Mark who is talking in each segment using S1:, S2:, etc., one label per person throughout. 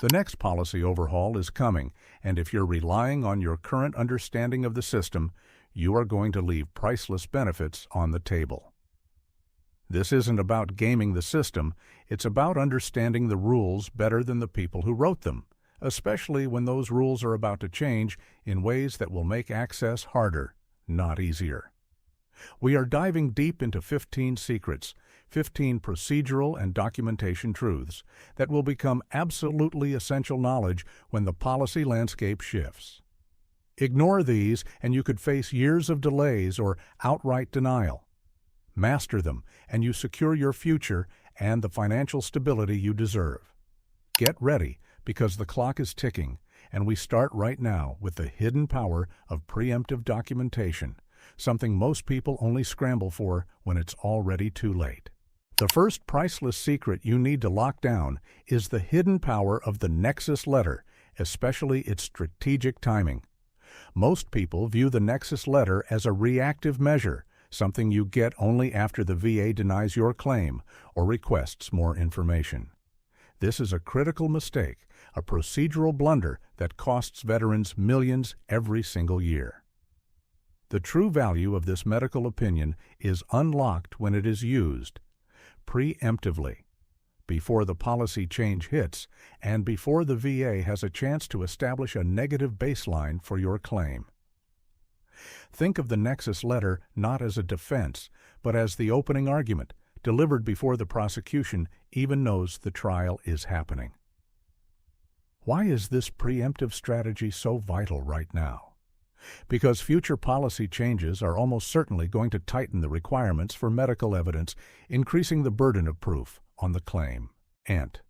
S1: The next policy overhaul is coming, and if you're relying on your current understanding of the system, you are going to leave priceless benefits on the table. This isn't about gaming the system, it's about understanding the rules better than the people who wrote them, especially when those rules are about to change in ways that will make access harder, not easier. We are diving deep into 15 secrets, 15 procedural and documentation truths that will become absolutely essential knowledge when the policy landscape shifts. Ignore these and you could face years of delays or outright denial. Master them and you secure your future and the financial stability you deserve. Get ready because the clock is ticking and we start right now with the hidden power of preemptive documentation, something most people only scramble for when it's already too late. The first priceless secret you need to lock down is the hidden power of the Nexus letter, especially its strategic timing. Most people view the Nexus letter as a reactive measure, something you get only after the VA denies your claim or requests more information. This is a critical mistake, a procedural blunder that costs veterans millions every single year. The true value of this medical opinion is unlocked when it is used preemptively, before the policy change hits and before the VA has a chance to establish a negative baseline for your claim. Think of the Nexus letter not as a defense, but as the opening argument, delivered before the prosecution even knows the trial is happening. Why is this preemptive strategy so vital right now? Because future policy changes are almost certainly going to tighten the requirements for medical evidence, increasing the burden of proof on the claim. And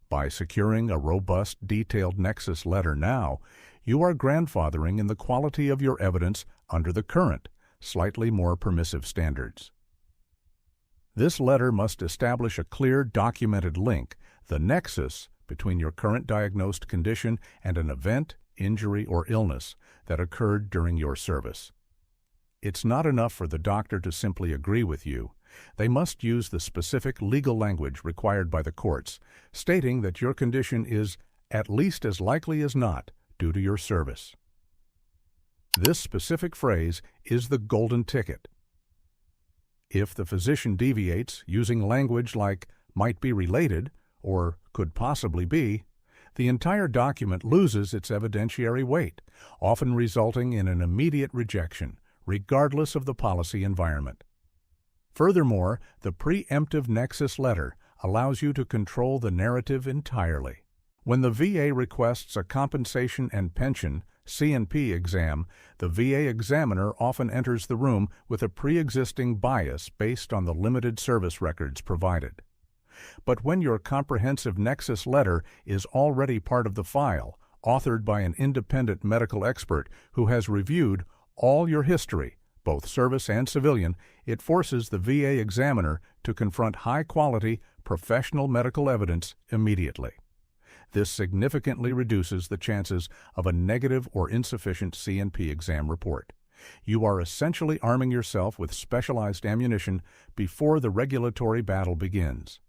S1: by securing a robust, detailed Nexus letter now, you are grandfathering in the quality of your evidence under the current, slightly more permissive standards. This letter must establish a clear, documented link, the nexus, between your current diagnosed condition and an event, injury, or illness that occurred during your service. It's not enough for the doctor to simply agree with you. They must use the specific legal language required by the courts, stating that your condition is at least as likely as not due to your service. This specific phrase is the golden ticket. If the physician deviates using language like might be related or could possibly be, the entire document loses its evidentiary weight, often resulting in an immediate rejection, regardless of the policy environment. Furthermore, the preemptive Nexus letter allows you to control the narrative entirely. When the VA requests a compensation and pension (C&P) exam, the VA examiner often enters the room with a pre-existing bias based on the limited service records provided. But when your comprehensive Nexus letter is already part of the file, authored by an independent medical expert who has reviewed all your history, both service and civilian, it forces the VA examiner to confront high-quality, professional medical evidence immediately. This significantly reduces the chances of a negative or insufficient C&P exam report. You are essentially arming yourself with specialized ammunition before the regulatory battle begins.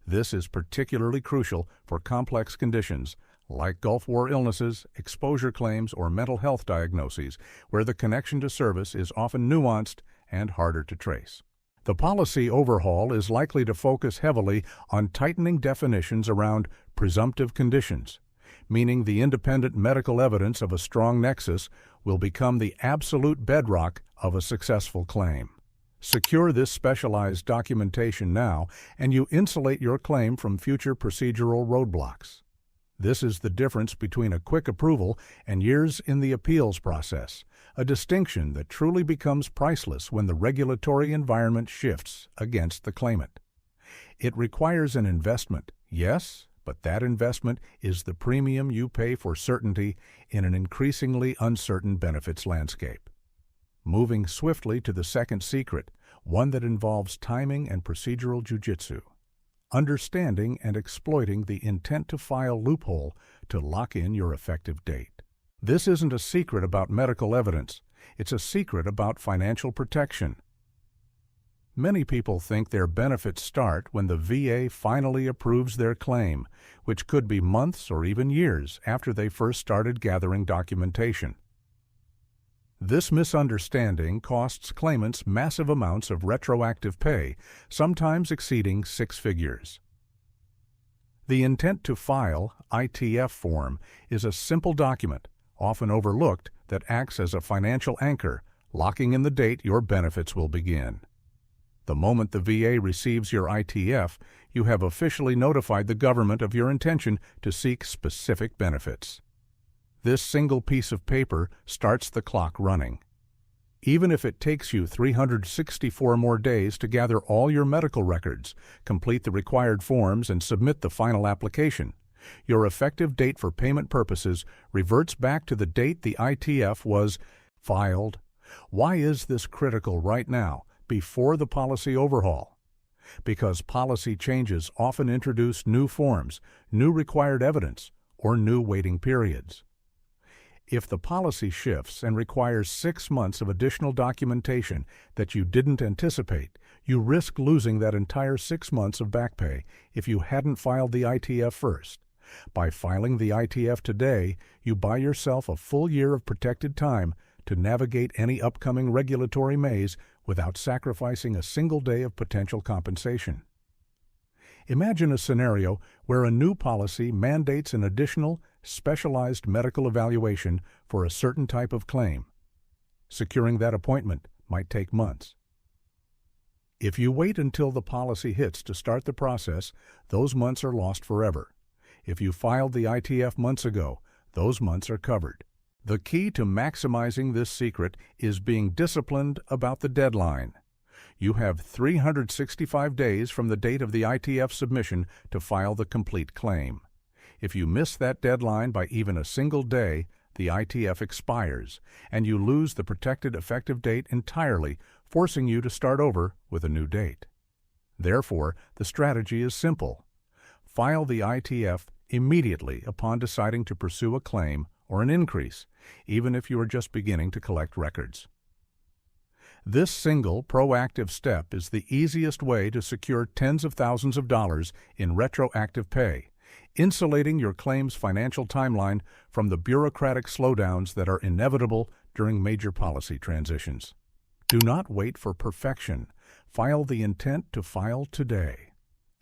S1: This is particularly crucial for complex conditions like Gulf War illnesses, exposure claims, or mental health diagnoses, where the connection to service is often nuanced and harder to trace. The policy overhaul is likely to focus heavily on tightening definitions around presumptive conditions, meaning the independent medical evidence of a strong nexus will become the absolute bedrock of a successful claim. Secure this specialized documentation now, and you insulate your claim from future procedural roadblocks. This is the difference between a quick approval and years in the appeals process, a distinction that truly becomes priceless when the regulatory environment shifts against the claimant. It requires an investment, yes, but that investment is the premium you pay for certainty in an increasingly uncertain benefits landscape. Moving swiftly to the second secret, one that involves timing and procedural jujitsu. Understanding and exploiting the intent-to-file loophole to lock in your effective date. This isn't a secret about medical evidence. It's a secret about financial protection. Many people think their benefits start when the VA finally approves their claim, which could be months or even years after they first started gathering documentation. This misunderstanding costs claimants massive amounts of retroactive pay, sometimes exceeding 6 figures. The Intent to File (ITF) form is a simple document, often overlooked, that acts as a financial anchor, locking in the date your benefits will begin. The moment the VA receives your ITF, you have officially notified the government of your intention to seek specific benefits. This single piece of paper starts the clock running. Even if it takes you 364 more days to gather all your medical records, complete the required forms, and submit the final application, your effective date for payment purposes reverts back to the date the ITF was filed. Why is this critical right now, before the policy overhaul? Because policy changes often introduce new forms, new required evidence, or new waiting periods. If the policy shifts and requires 6 months of additional documentation that you didn't anticipate, you risk losing that entire 6 months of back pay if you hadn't filed the ITF first. By filing the ITF today, you buy yourself a full year of protected time to navigate any upcoming regulatory maze without sacrificing a single day of potential compensation. Imagine a scenario where a new policy mandates an additional, specialized medical evaluation for a certain type of claim. Securing that appointment might take months. If you wait until the policy hits to start the process, those months are lost forever. If you filed the ITF months ago, those months are covered. The key to maximizing this secret is being disciplined about the deadline. You have 365 days from the date of the ITF submission to file the complete claim. If you miss that deadline by even a single day, the ITF expires, and you lose the protected effective date entirely, forcing you to start over with a new date. Therefore, the strategy is simple. File the ITF immediately upon deciding to pursue a claim or an increase, even if you are just beginning to collect records. This single, proactive step is the easiest way to secure tens of thousands of dollars in retroactive pay, insulating your claim's financial timeline from the bureaucratic slowdowns that are inevitable during major policy transitions. Do not wait for perfection. File the Intent to File today.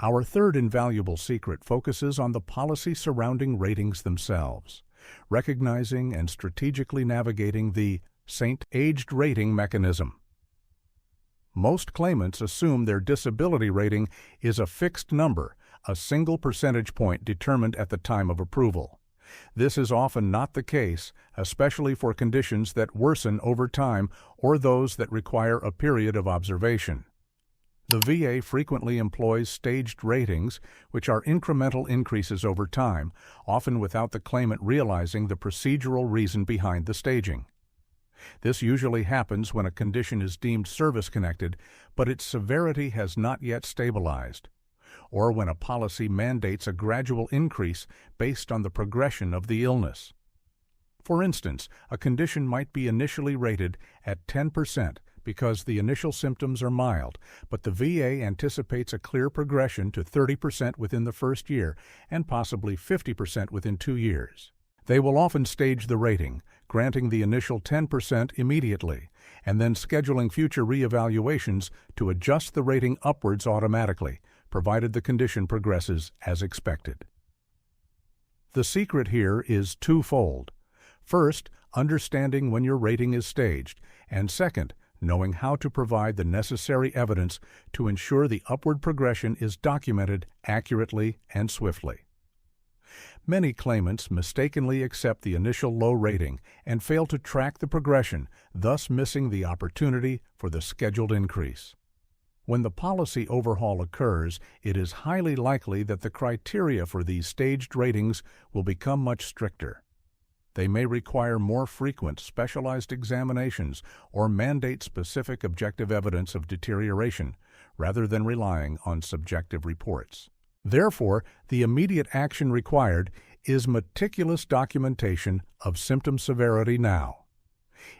S1: Our third invaluable secret focuses on the policy surrounding ratings themselves, recognizing and strategically navigating the aged rating mechanism. Most claimants assume their disability rating is a fixed number, a single percentage point determined at the time of approval. This is often not the case, especially for conditions that worsen over time or those that require a period of observation. The VA frequently employs staged ratings, which are incremental increases over time, often without the claimant realizing the procedural reason behind the staging. This usually happens when a condition is deemed service-connected, but its severity has not yet stabilized, or when a policy mandates a gradual increase based on the progression of the illness. For instance, a condition might be initially rated at 10% because the initial symptoms are mild, but the VA anticipates a clear progression to 30% within the first year and possibly 50% within 2 years. They will often stage the rating, granting the initial 10% immediately, and then scheduling future reevaluations to adjust the rating upwards automatically, provided the condition progresses as expected. The secret here is twofold. First, understanding when your rating is staged, and second, knowing how to provide the necessary evidence to ensure the upward progression is documented accurately and swiftly. Many claimants mistakenly accept the initial low rating and fail to track the progression, thus missing the opportunity for the scheduled increase. When the policy overhaul occurs, it is highly likely that the criteria for these staged ratings will become much stricter. They may require more frequent specialized examinations or mandate specific objective evidence of deterioration, rather than relying on subjective reports. Therefore, the immediate action required is meticulous documentation of symptom severity now.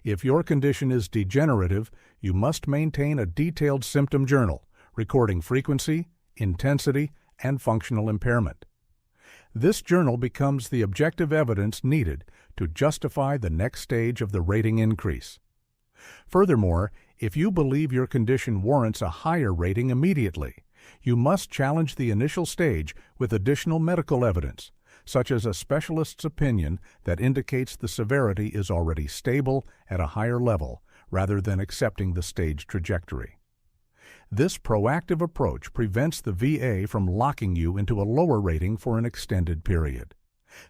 S1: If your condition is degenerative, you must maintain a detailed symptom journal, recording frequency, intensity, and functional impairment. This journal becomes the objective evidence needed to justify the next stage of the rating increase. Furthermore, if you believe your condition warrants a higher rating immediately, you must challenge the initial stage with additional medical evidence, such as a specialist's opinion that indicates the severity is already stable at a higher level, rather than accepting the stage trajectory. This proactive approach prevents the VA from locking you into a lower rating for an extended period.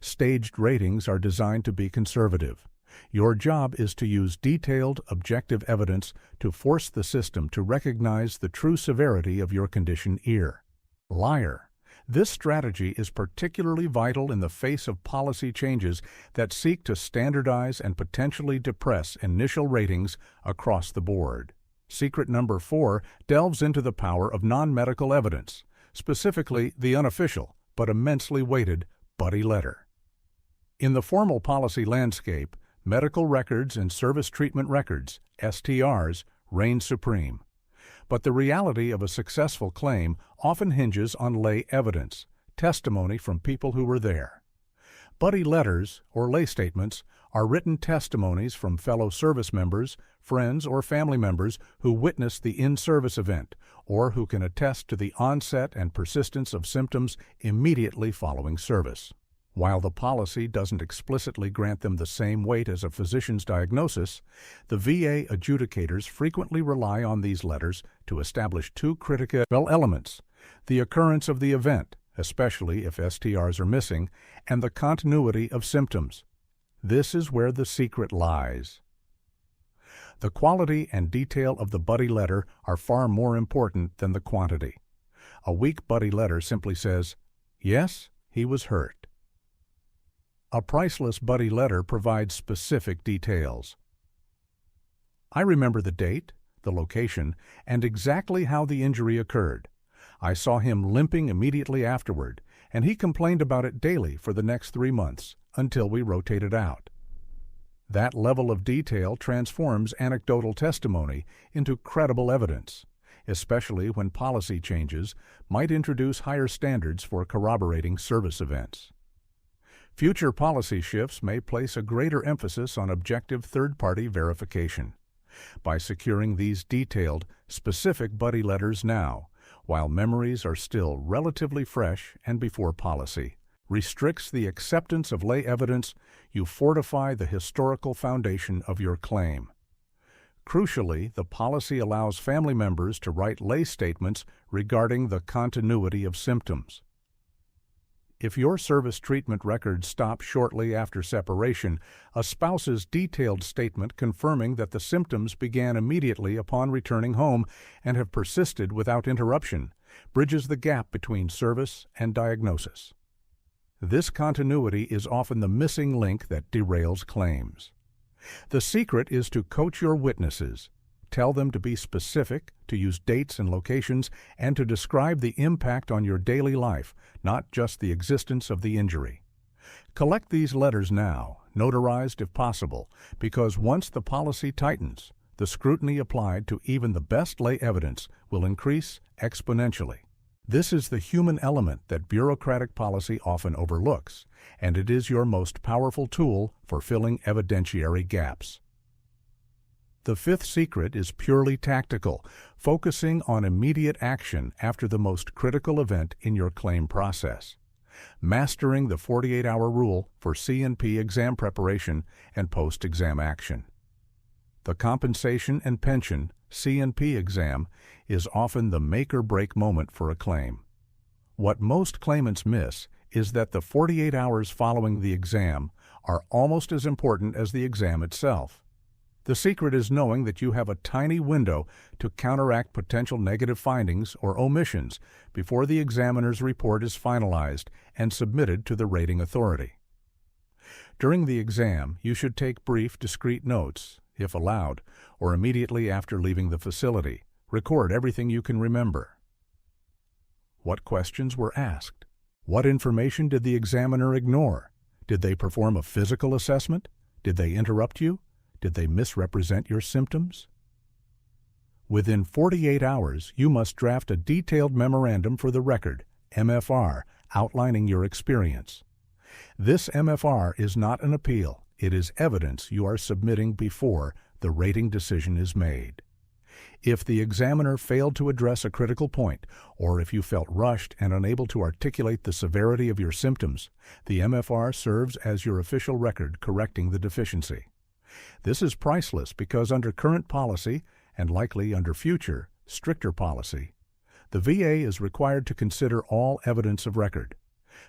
S1: Staged ratings are designed to be conservative. Your job is to use detailed, objective evidence to force the system to recognize the true severity of your condition here. Liar. This strategy is particularly vital in the face of policy changes that seek to standardize and potentially depress initial ratings across the board. Secret number 4 delves into the power of non-medical evidence, specifically the unofficial but immensely weighted buddy letter. In the formal policy landscape, medical records and service treatment records, STRs, reign supreme. But the reality of a successful claim often hinges on lay evidence, testimony from people who were there. Buddy letters, or lay statements, are written testimonies from fellow service members, friends, or family members who witnessed the in-service event, or who can attest to the onset and persistence of symptoms immediately following service. While the policy doesn't explicitly grant them the same weight as a physician's diagnosis, the VA adjudicators frequently rely on these letters to establish two critical elements: the occurrence of the event, especially if STRs are missing, and the continuity of symptoms. This is where the secret lies. The quality and detail of the buddy letter are far more important than the quantity. A weak buddy letter simply says, "Yes, he was hurt." A priceless buddy letter provides specific details. I remember the date, the location, and exactly how the injury occurred. I saw him limping immediately afterward, and he complained about it daily for the next 3 months, until we rotated out. That level of detail transforms anecdotal testimony into credible evidence, especially when policy changes might introduce higher standards for corroborating service events. Future policy shifts may place a greater emphasis on objective third-party verification. By securing these detailed, specific buddy letters now, while memories are still relatively fresh and before policy restricts the acceptance of lay evidence, you fortify the historical foundation of your claim. Crucially, the policy allows family members to write lay statements regarding the continuity of symptoms. If your service treatment records stop shortly after separation, a spouse's detailed statement confirming that the symptoms began immediately upon returning home and have persisted without interruption bridges the gap between service and diagnosis. This continuity is often the missing link that derails claims. The secret is to coach your witnesses. Tell them to be specific, to use dates and locations, and to describe the impact on your daily life, not just the existence of the injury. Collect these letters now, notarized if possible, because once the policy tightens, the scrutiny applied to even the best lay evidence will increase exponentially. This is the human element that bureaucratic policy often overlooks, and it is your most powerful tool for filling evidentiary gaps. The fifth secret is purely tactical, focusing on immediate action after the most critical event in your claim process. Mastering the 48-hour rule for C&P exam preparation and post-exam action. The compensation and pension C&P exam is often the make-or-break moment for a claim. What most claimants miss is that the 48 hours following the exam are almost as important as the exam itself. The secret is knowing that you have a tiny window to counteract potential negative findings or omissions before the examiner's report is finalized and submitted to the rating authority. During the exam, you should take brief, discrete notes, if allowed, or immediately after leaving the facility. Record everything you can remember. What questions were asked? What information did the examiner ignore? Did they perform a physical assessment? Did they interrupt you? Did they misrepresent your symptoms? Within 48 hours, you must draft a detailed memorandum for the record, MFR, outlining your experience. This MFR is not an appeal. It is evidence you are submitting before the rating decision is made. If the examiner failed to address a critical point, or if you felt rushed and unable to articulate the severity of your symptoms, the MFR serves as your official record correcting the deficiency. This is priceless because under current policy, and likely under future, stricter policy, the VA is required to consider all evidence of record.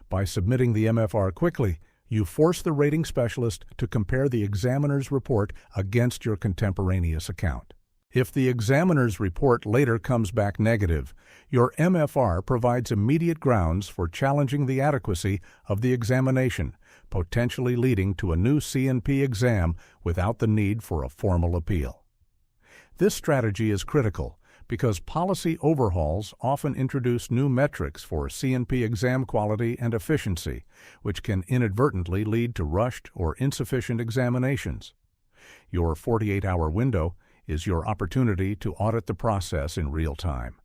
S1: By submitting the MFR quickly, you force the rating specialist to compare the examiner's report against your contemporaneous account. If the examiner's report later comes back negative, your MFR provides immediate grounds for challenging the adequacy of the examination, potentially leading to a new C&P exam without the need for a formal appeal. This strategy is critical because policy overhauls often introduce new metrics for C&P exam quality and efficiency, which can inadvertently lead to rushed or insufficient examinations. Your 48-hour window is your opportunity to audit the process in real time.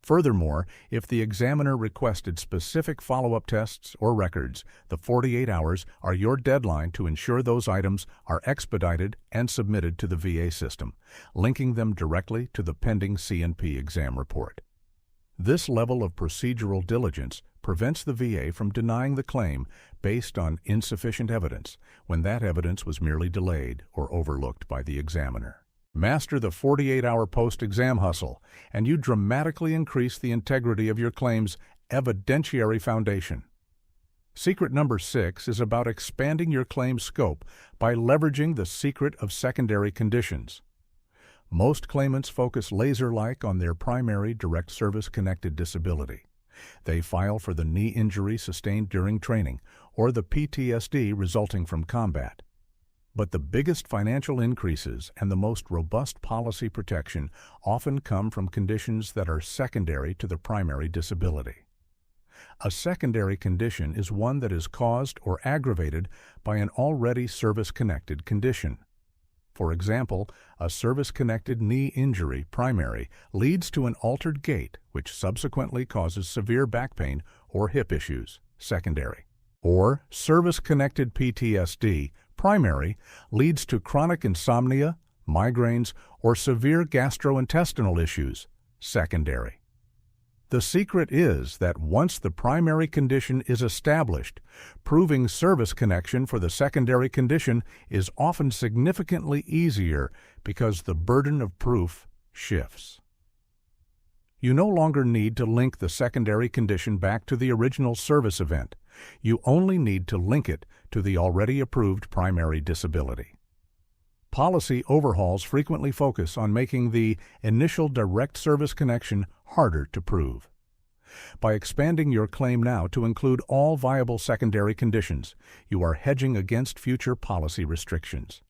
S1: Furthermore, if the examiner requested specific follow-up tests or records, the 48 hours are your deadline to ensure those items are expedited and submitted to the VA system, linking them directly to the pending C&P exam report. This level of procedural diligence prevents the VA from denying the claim based on insufficient evidence when that evidence was merely delayed or overlooked by the examiner. Master the 48-hour post-exam hustle, and you dramatically increase the integrity of your claim's evidentiary foundation. Secret number 6 is about expanding your claim scope by leveraging the secret of secondary conditions. Most claimants focus laser-like on their primary direct service-connected disability. They file for the knee injury sustained during training or the PTSD resulting from combat. But the biggest financial increases and the most robust policy protection often come from conditions that are secondary to the primary disability. A secondary condition is one that is caused or aggravated by an already service-connected condition. For example, a service-connected knee injury, primary, leads to an altered gait, which subsequently causes severe back pain or hip issues, secondary. Or service-connected PTSD, primary, leads to chronic insomnia, migraines, or severe gastrointestinal issues, secondary. The secret is that once the primary condition is established, proving service connection for the secondary condition is often significantly easier because the burden of proof shifts. You no longer need to link the secondary condition back to the original service event. You only need to link it to the already approved primary disability. Policy overhauls frequently focus on making the initial direct service connection harder to prove. By expanding your claim now to include all viable secondary conditions, you are hedging against future policy restrictions.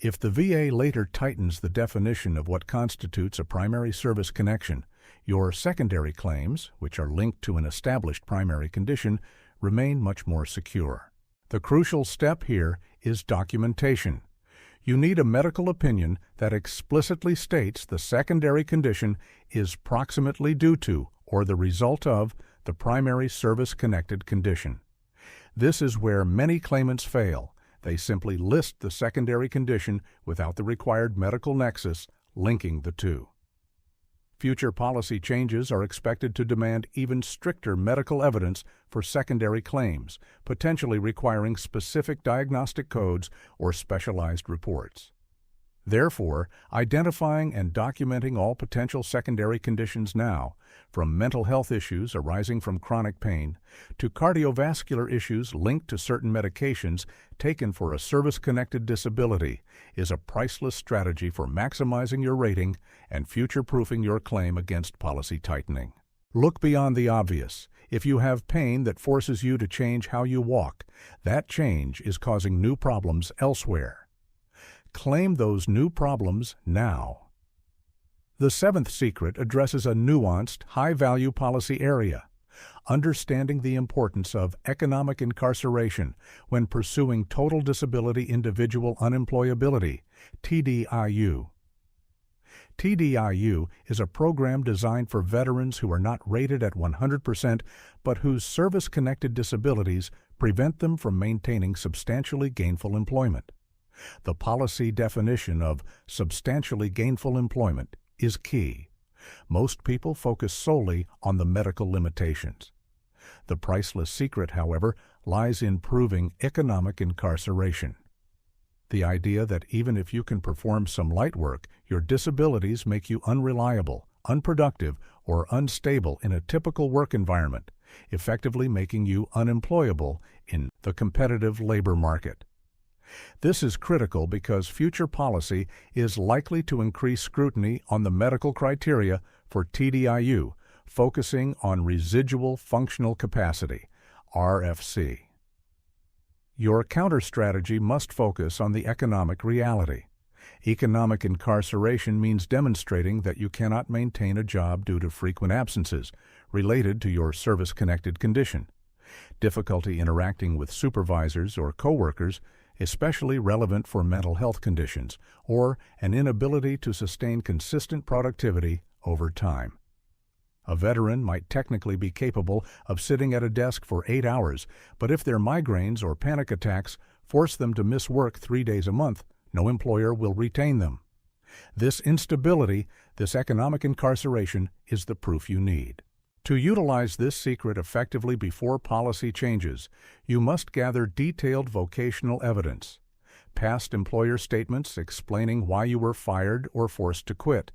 S1: If the VA later tightens the definition of what constitutes a primary service connection, your secondary claims, which are linked to an established primary condition, remain much more secure. The crucial step here is documentation. You need a medical opinion that explicitly states the secondary condition is proximately due to or the result of the primary service-connected condition. This is where many claimants fail. They simply list the secondary condition without the required medical nexus linking the two. Future policy changes are expected to demand even stricter medical evidence for secondary claims, potentially requiring specific diagnostic codes or specialized reports. Therefore, identifying and documenting all potential secondary conditions now, from mental health issues arising from chronic pain to cardiovascular issues linked to certain medications taken for a service-connected disability, is a priceless strategy for maximizing your rating and future-proofing your claim against policy tightening. Look beyond the obvious. If you have pain that forces you to change how you walk, that change is causing new problems elsewhere. Claim those new problems now. The 7th secret addresses a nuanced, high-value policy area. Understanding the importance of economic incarceration when pursuing total disability individual unemployability, TDIU. TDIU is a program designed for veterans who are not rated at 100% but whose service-connected disabilities prevent them from maintaining substantially gainful employment. The policy definition of substantially gainful employment is key. Most people focus solely on the medical limitations. The priceless secret, however, lies in proving economic incarceration. The idea that even if you can perform some light work, your disabilities make you unreliable, unproductive, or unstable in a typical work environment, effectively making you unemployable in the competitive labor market. This is critical because future policy is likely to increase scrutiny on the medical criteria for TDIU, focusing on residual functional capacity, RFC. Your counter-strategy must focus on the economic reality. Economic incarceration means demonstrating that you cannot maintain a job due to frequent absences related to your service-connected condition, difficulty interacting with supervisors or coworkers, especially relevant for mental health conditions, or an inability to sustain consistent productivity over time. A veteran might technically be capable of sitting at a desk for 8 hours, but if their migraines or panic attacks force them to miss work 3 days a month, no employer will retain them. This instability, this economic incarceration, is the proof you need. To utilize this secret effectively before policy changes, you must gather detailed vocational evidence, past employer statements explaining why you were fired or forced to quit,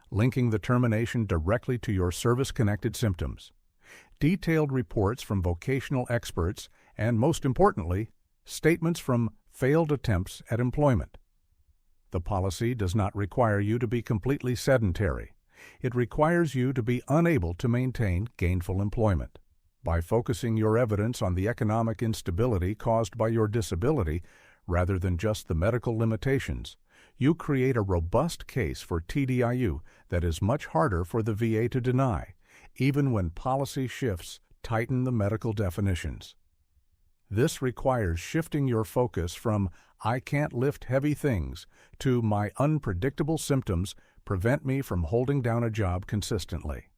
S1: linking the termination directly to your service-connected symptoms, detailed reports from vocational experts, and most importantly, statements from failed attempts at employment. The policy does not require you to be completely sedentary. It requires you to be unable to maintain gainful employment. By focusing your evidence on the economic instability caused by your disability rather than just the medical limitations, you create a robust case for TDIU that is much harder for the VA to deny, even when policy shifts tighten the medical definitions. This requires shifting your focus from "I can't lift heavy things" to "my unpredictable symptoms prevent me from holding down a job consistently."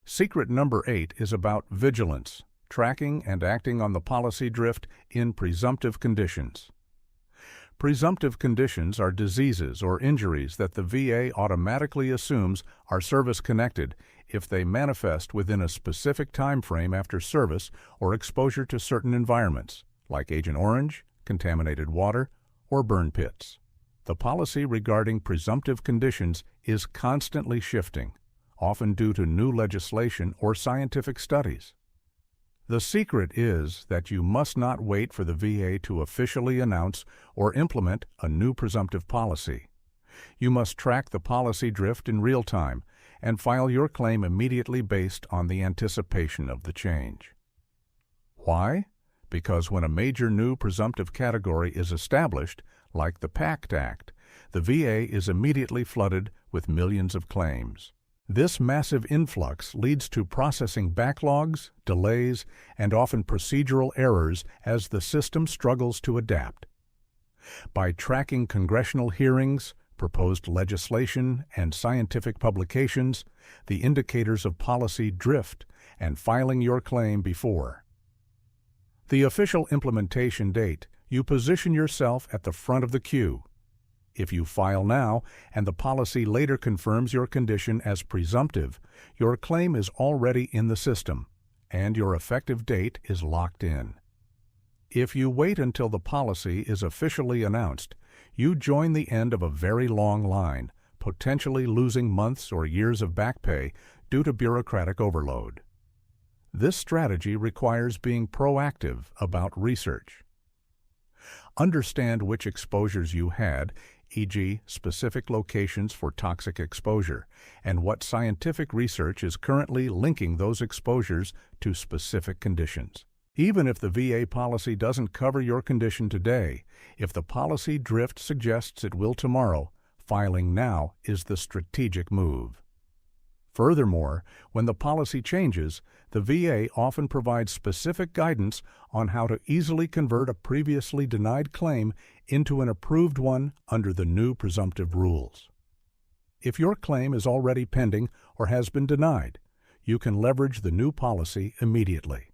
S1: Secret number 8 is about vigilance, tracking and acting on the policy drift in presumptive conditions. Presumptive conditions are diseases or injuries that the VA automatically assumes are service-connected if they manifest within a specific time frame after service or exposure to certain environments, like Agent Orange, contaminated water, or burn pits. The policy regarding presumptive conditions is constantly shifting, often due to new legislation or scientific studies. The secret is that you must not wait for the VA to officially announce or implement a new presumptive policy. You must track the policy drift in real time and file your claim immediately based on the anticipation of the change. Why? Because when a major new presumptive category is established, like the PACT Act, the VA is immediately flooded with millions of claims. This massive influx leads to processing backlogs, delays, and often procedural errors as the system struggles to adapt. By tracking congressional hearings, proposed legislation, and scientific publications, the indicators of policy drift, and filing your claim before the official implementation date, you position yourself at the front of the queue. If you file now and the policy later confirms your condition as presumptive, your claim is already in the system, and your effective date is locked in. If you wait until the policy is officially announced, you join the end of a very long line, potentially losing months or years of back pay due to bureaucratic overload. This strategy requires being proactive about research. Understand which exposures you had, e.g., specific locations for toxic exposure, and what scientific research is currently linking those exposures to specific conditions. Even if the VA policy doesn't cover your condition today, if the policy drift suggests it will tomorrow, filing now is the strategic move. Furthermore, when the policy changes, the VA often provides specific guidance on how to easily convert a previously denied claim into an approved one under the new presumptive rules. If your claim is already pending or has been denied, you can leverage the new policy immediately.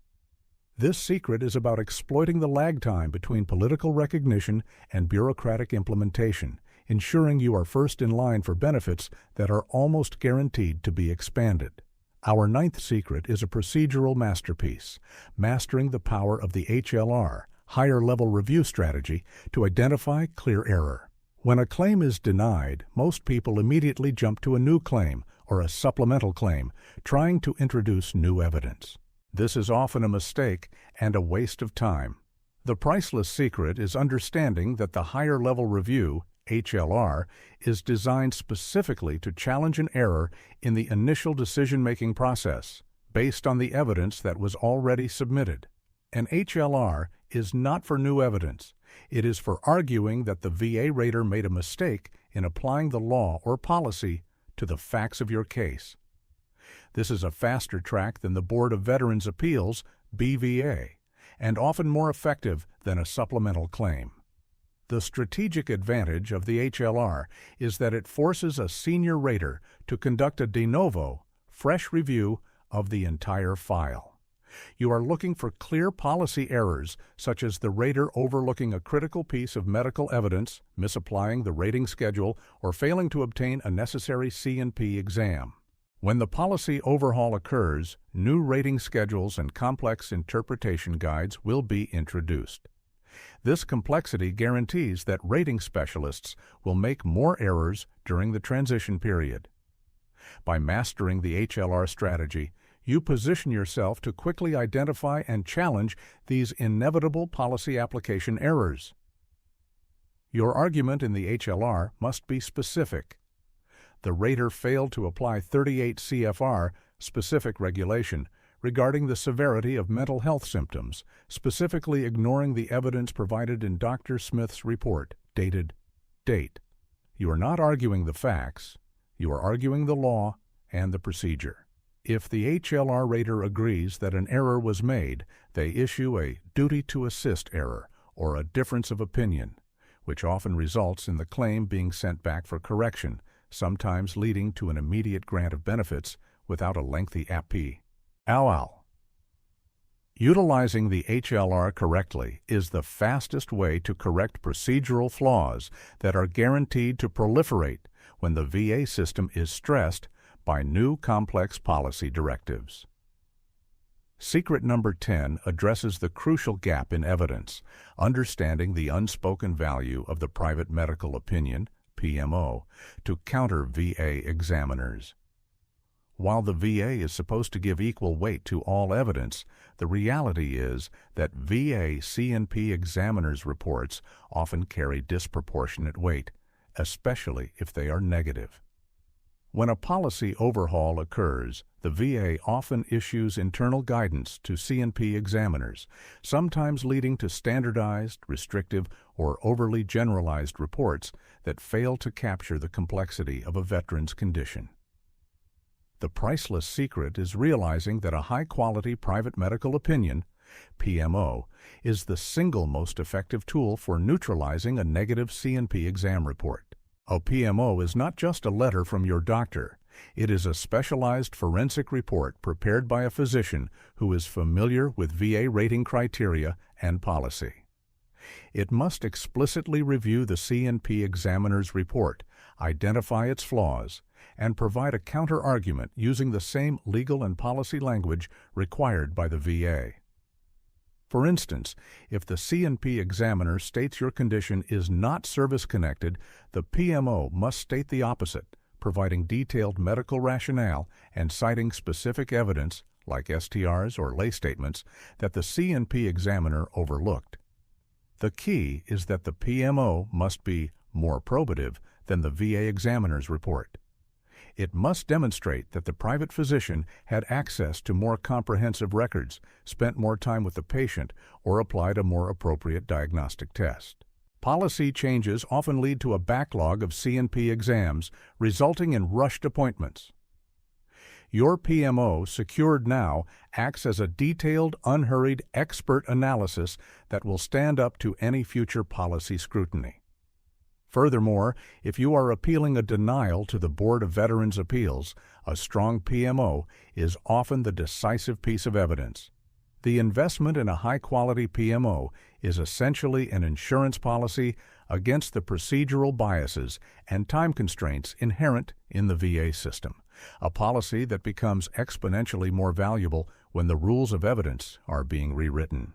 S1: This secret is about exploiting the lag time between political recognition and bureaucratic implementation, ensuring you are first in line for benefits that are almost guaranteed to be expanded. Our ninth secret is a procedural masterpiece, mastering the power of the HLR, higher-level review strategy, to identify clear error. When a claim is denied, most people immediately jump to a new claim or a supplemental claim, trying to introduce new evidence. This is often a mistake and a waste of time. The priceless secret is understanding that the higher-level review, HLR, is designed specifically to challenge an error in the initial decision-making process, based on the evidence that was already submitted. An HLR is not for new evidence. It is for arguing that the VA rater made a mistake in applying the law or policy to the facts of your case. This is a faster track than the Board of Veterans' Appeals, BVA, and often more effective than a supplemental claim. The strategic advantage of the HLR is that it forces a senior rater to conduct a de novo, fresh review of the entire file. You are looking for clear policy errors, such as the rater overlooking a critical piece of medical evidence, misapplying the rating schedule, or failing to obtain a necessary C&P exam. When the policy overhaul occurs, new rating schedules and complex interpretation guides will be introduced. This complexity guarantees that rating specialists will make more errors during the transition period. By mastering the HLR strategy, you position yourself to quickly identify and challenge these inevitable policy application errors. Your argument in the HLR must be specific. The rater failed to apply 38 CFR specific regulation regarding the severity of mental health symptoms, specifically ignoring the evidence provided in Dr. Smith's report, dated date. You are not arguing the facts, you are arguing the law and the procedure. If the HLR rater agrees that an error was made, they issue a duty to assist error or a difference of opinion, which often results in the claim being sent back for correction, sometimes leading to an immediate grant of benefits without a lengthy AP. Utilizing the HLR correctly is the fastest way to correct procedural flaws that are guaranteed to proliferate when the VA system is stressed by new complex policy directives. Secret number 10 addresses the crucial gap in evidence, understanding the unspoken value of the private medical opinion, PMO, to counter VA examiners. While the VA is supposed to give equal weight to all evidence, the reality is that VA C&P examiners' reports often carry disproportionate weight, especially if they are negative. When a policy overhaul occurs, the VA often issues internal guidance to C&P examiners, sometimes leading to standardized, restrictive, or overly generalized reports that fail to capture the complexity of a veteran's condition. The priceless secret is realizing that a high-quality private medical opinion, PMO, is the single most effective tool for neutralizing a negative C&P exam report. A PMO is not just a letter from your doctor. It is a specialized forensic report prepared by a physician who is familiar with VA rating criteria and policy. It must explicitly review the C&P examiner's report, identify its flaws, and provide a counter-argument using the same legal and policy language required by the VA. For instance, if the C&P examiner states your condition is not service-connected, the PMO must state the opposite, providing detailed medical rationale and citing specific evidence, like STRs or lay statements, that the C&P examiner overlooked. The key is that the PMO must be more probative than the VA examiner's report. It must demonstrate that the private physician had access to more comprehensive records, spent more time with the patient, or applied a more appropriate diagnostic test. Policy changes often lead to a backlog of C&P exams, resulting in rushed appointments. Your PMO, secured now, acts as a detailed, unhurried, expert analysis that will stand up to any future policy scrutiny. Furthermore, if you are appealing a denial to the Board of Veterans' Appeals, a strong PMO is often the decisive piece of evidence. The investment in a high-quality PMO is essentially an insurance policy against the procedural biases and time constraints inherent in the VA system, a policy that becomes exponentially more valuable when the rules of evidence are being rewritten.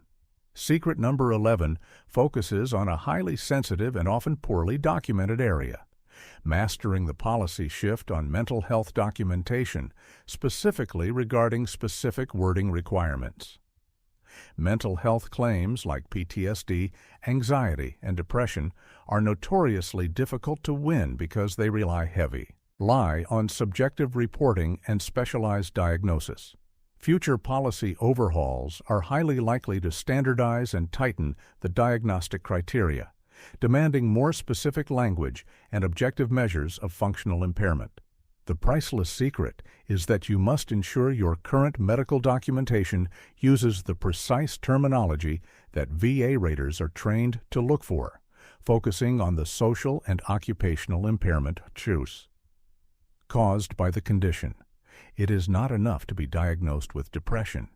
S1: Secret number 11 focuses on a highly sensitive and often poorly documented area: mastering the policy shift on mental health documentation, specifically regarding specific wording requirements. Mental health claims like PTSD, anxiety, and depression are notoriously difficult to win because they rely on subjective reporting and specialized diagnosis. Future policy overhauls are highly likely to standardize and tighten the diagnostic criteria, demanding more specific language and objective measures of functional impairment. The priceless secret is that you must ensure your current medical documentation uses the precise terminology that VA raters are trained to look for, focusing on the social and occupational impairment choice caused by the condition. It is not enough to be diagnosed with depression.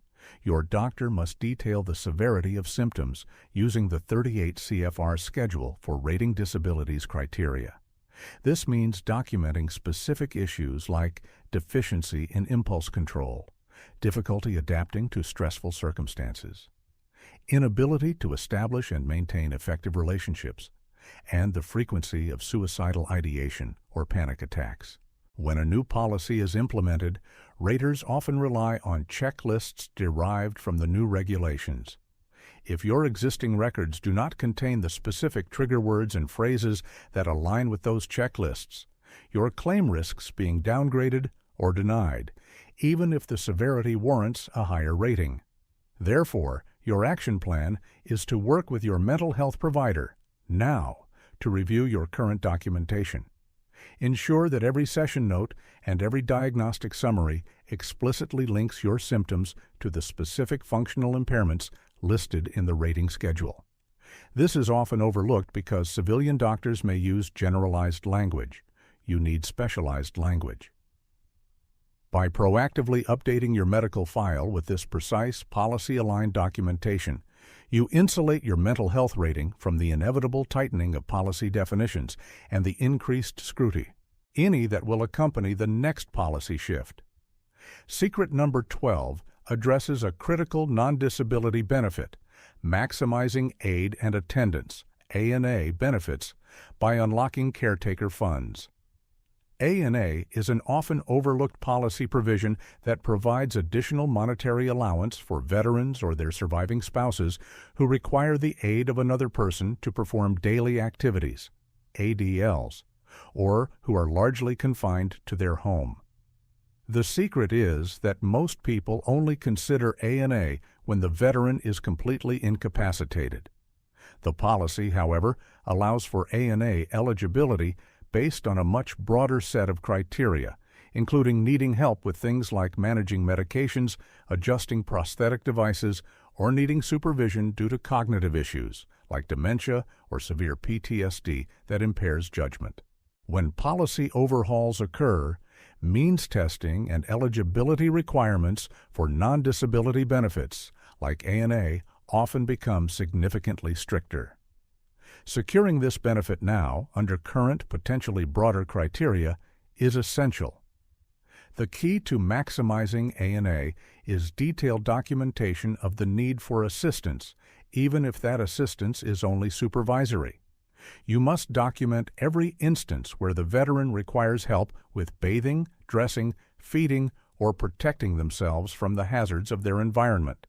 S1: Your doctor must detail the severity of symptoms using the 38 CFR schedule for rating disabilities criteria. This means documenting specific issues like deficiency in impulse control, difficulty adapting to stressful circumstances, inability to establish and maintain effective relationships, and the frequency of suicidal ideation or panic attacks. When a new policy is implemented, raters often rely on checklists derived from the new regulations. If your existing records do not contain the specific trigger words and phrases that align with those checklists, your claim risks being downgraded or denied, even if the severity warrants a higher rating. Therefore, your action plan is to work with your mental health provider now to review your current documentation. Ensure that every session note and every diagnostic summary explicitly links your symptoms to the specific functional impairments listed in the rating schedule. This is often overlooked because civilian doctors may use generalized language. You need specialized language. By proactively updating your medical file with this precise, policy-aligned documentation, you insulate your mental health rating from the inevitable tightening of policy definitions and the increased scrutiny that will accompany the next policy shift. Secret number 12 addresses a critical non-disability benefit: maximizing aid and attendance (A&A) benefits by unlocking caretaker funds. A&A is an often overlooked policy provision that provides additional monetary allowance for veterans or their surviving spouses who require the aid of another person to perform daily activities, ADLs, or who are largely confined to their home. The secret is that most people only consider A&A when the veteran is completely incapacitated. The policy, however, allows for A&A eligibility based on a much broader set of criteria, including needing help with things like managing medications, adjusting prosthetic devices, or needing supervision due to cognitive issues like dementia or severe PTSD that impairs judgment. When policy overhauls occur, means testing and eligibility requirements for non-disability benefits like A&A often become significantly stricter. Securing this benefit now, under current, potentially broader criteria, is essential. The key to maximizing A&A is detailed documentation of the need for assistance, even if that assistance is only supervisory. You must document every instance where the veteran requires help with bathing, dressing, feeding, or protecting themselves from the hazards of their environment.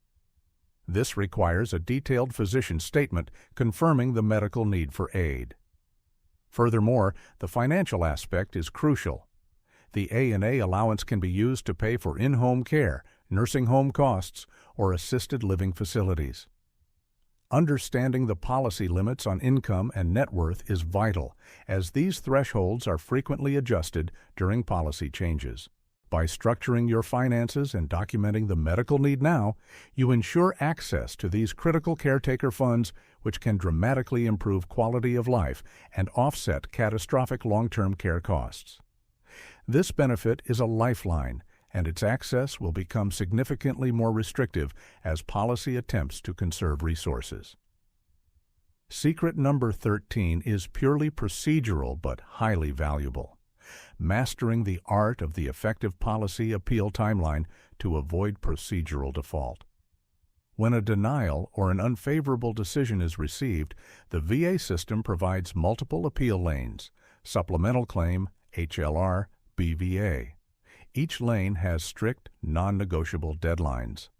S1: This requires a detailed physician statement confirming the medical need for aid. Furthermore, the financial aspect is crucial. The A&A allowance can be used to pay for in-home care, nursing home costs, or assisted living facilities. Understanding the policy limits on income and net worth is vital, as these thresholds are frequently adjusted during policy changes. By structuring your finances and documenting the medical need now, you ensure access to these critical caretaker funds, which can dramatically improve quality of life and offset catastrophic long-term care costs. This benefit is a lifeline, and its access will become significantly more restrictive as policy attempts to conserve resources. Secret number 13 is purely procedural but highly valuable. Mastering the art of the effective policy appeal timeline to avoid procedural default. When a denial or an unfavorable decision is received, the VA system provides multiple appeal lanes, supplemental claim, HLR, BVA. Each lane has strict, non-negotiable deadlines.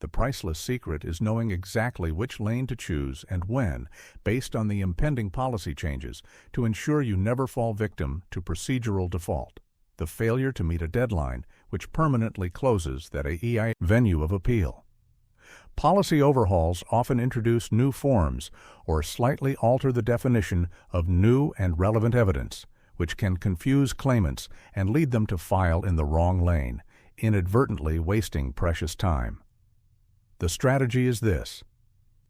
S1: The priceless secret is knowing exactly which lane to choose and when, based on the impending policy changes, to ensure you never fall victim to procedural default, the failure to meet a deadline, which permanently closes that AEI venue of appeal. Policy overhauls often introduce new forms or slightly alter the definition of new and relevant evidence, which can confuse claimants and lead them to file in the wrong lane, inadvertently wasting precious time. The strategy is this.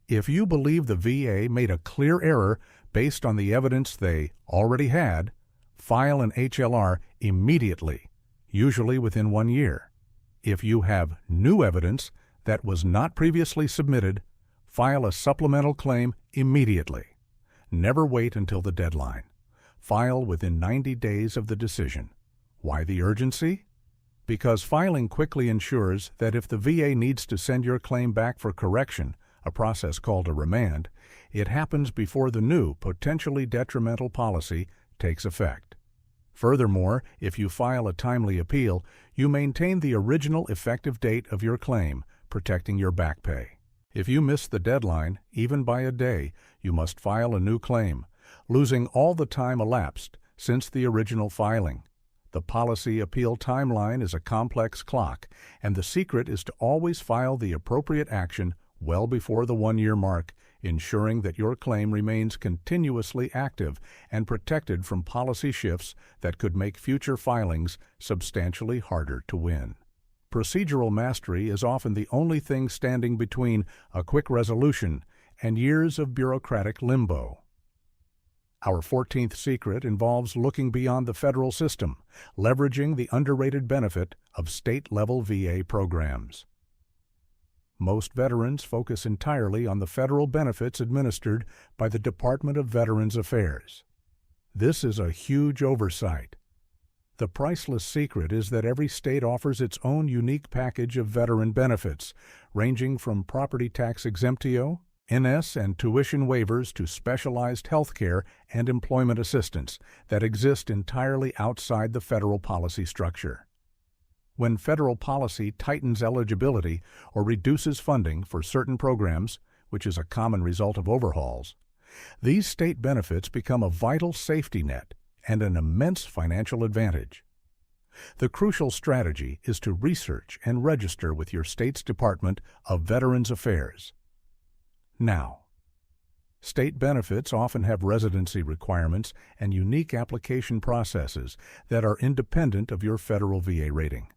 S1: If you believe the VA made a clear error based on the evidence they already had, file an HLR immediately, usually within 1 year. If you have new evidence that was not previously submitted, file a supplemental claim immediately. Never wait until the deadline. File within 90 days of the decision. Why the urgency? Because filing quickly ensures that if the VA needs to send your claim back for correction, a process called a remand, it happens before the new, potentially detrimental policy takes effect. Furthermore, if you file a timely appeal, you maintain the original effective date of your claim, protecting your back pay. If you miss the deadline, even by a day, you must file a new claim, losing all the time elapsed since the original filing. The policy appeal timeline is a complex clock, and the secret is to always file the appropriate action well before the 1-year mark, ensuring that your claim remains continuously active and protected from policy shifts that could make future filings substantially harder to win. Procedural mastery is often the only thing standing between a quick resolution and years of bureaucratic limbo. Our 14th secret involves looking beyond the federal system, leveraging the underrated benefit of state-level VA programs. Most veterans focus entirely on the federal benefits administered by the Department of Veterans Affairs. This is a huge oversight. The priceless secret is that every state offers its own unique package of veteran benefits, ranging from property tax exemptio, NS and tuition waivers to specialized health care and employment assistance that exist entirely outside the federal policy structure. When federal policy tightens eligibility or reduces funding for certain programs, which is a common result of overhauls, these state benefits become a vital safety net and an immense financial advantage. The crucial strategy is to research and register with your state's Department of Veterans Affairs. Now, state benefits often have residency requirements and unique application processes that are independent of your federal VA rating.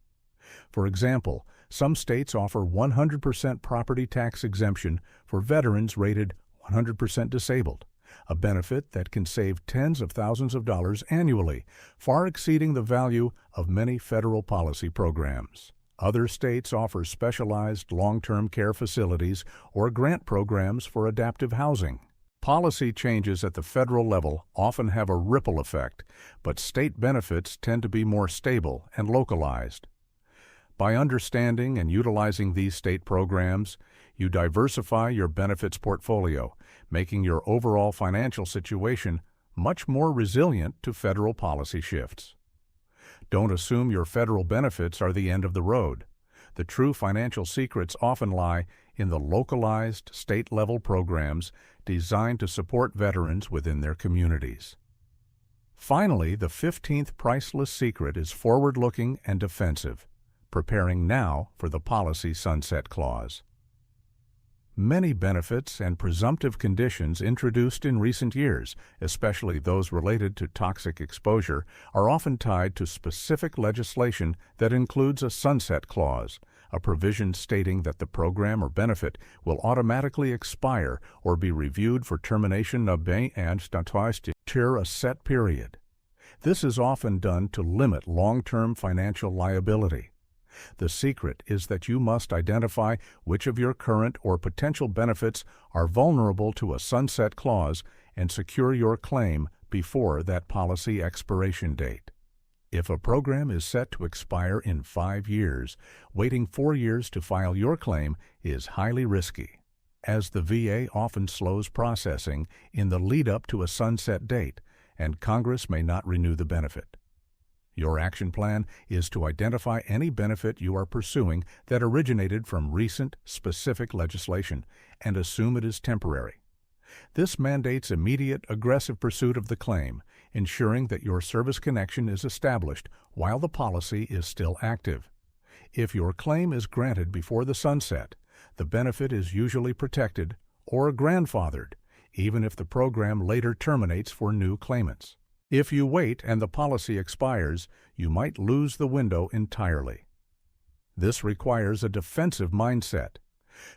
S1: For example, some states offer 100% property tax exemption for veterans rated 100% disabled, a benefit that can save tens of thousands of dollars annually, far exceeding the value of many federal policy programs. Other states offer specialized long-term care facilities or grant programs for adaptive housing. Policy changes at the federal level often have a ripple effect, but state benefits tend to be more stable and localized. By understanding and utilizing these state programs, you diversify your benefits portfolio, making your overall financial situation much more resilient to federal policy shifts. Don't assume your federal benefits are the end of the road. The true financial secrets often lie in the localized, state-level programs designed to support veterans within their communities. Finally, the 15th priceless secret is forward-looking and defensive, preparing now for the policy sunset clause. Many benefits and presumptive conditions introduced in recent years, especially those related to toxic exposure, are often tied to specific legislation that includes a sunset clause, a provision stating that the program or benefit will automatically expire or be reviewed for termination of and after a set period. This is often done to limit long-term financial liability. The secret is that you must identify which of your current or potential benefits are vulnerable to a sunset clause and secure your claim before that policy expiration date. If a program is set to expire in 5 years, waiting 4 years to file your claim is highly risky, as the VA often slows processing in the lead-up to a sunset date, and Congress may not renew the benefit. Your action plan is to identify any benefit you are pursuing that originated from recent, specific legislation and assume it is temporary. This mandates immediate, aggressive pursuit of the claim, ensuring that your service connection is established while the policy is still active. If your claim is granted before the sunset, the benefit is usually protected or grandfathered, even if the program later terminates for new claimants. If you wait and the policy expires, you might lose the window entirely. This requires a defensive mindset.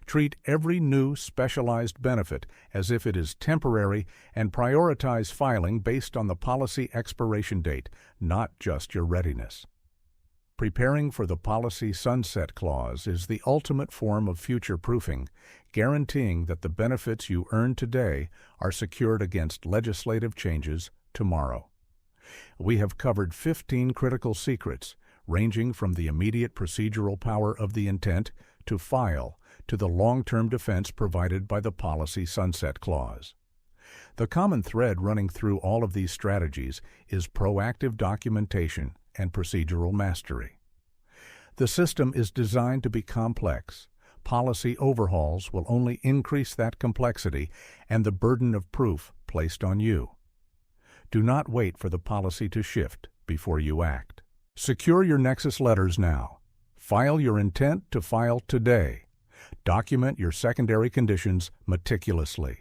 S1: Treat every new specialized benefit as if it is temporary and prioritize filing based on the policy expiration date, not just your readiness. Preparing for the policy sunset clause is the ultimate form of future-proofing, guaranteeing that the benefits you earn today are secured against legislative changes tomorrow. We have covered 15 critical secrets, ranging from the immediate procedural power of the intent to file to the long-term defense provided by the policy sunset clause. The common thread running through all of these strategies is proactive documentation and procedural mastery. The system is designed to be complex. Policy overhauls will only increase that complexity and the burden of proof placed on you. Do not wait for the policy to shift before you act. Secure your Nexus letters now. File your intent to file today. Document your secondary conditions meticulously.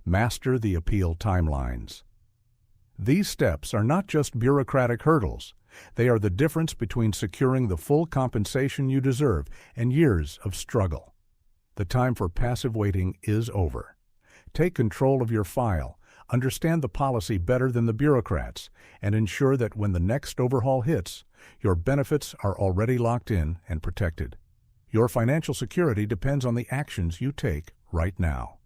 S1: Master the appeal timelines. These steps are not just bureaucratic hurdles. They are the difference between securing the full compensation you deserve and years of struggle. The time for passive waiting is over. Take control of your file, understand the policy better than the bureaucrats, and ensure that when the next overhaul hits, your benefits are already locked in and protected. Your financial security depends on the actions you take right now.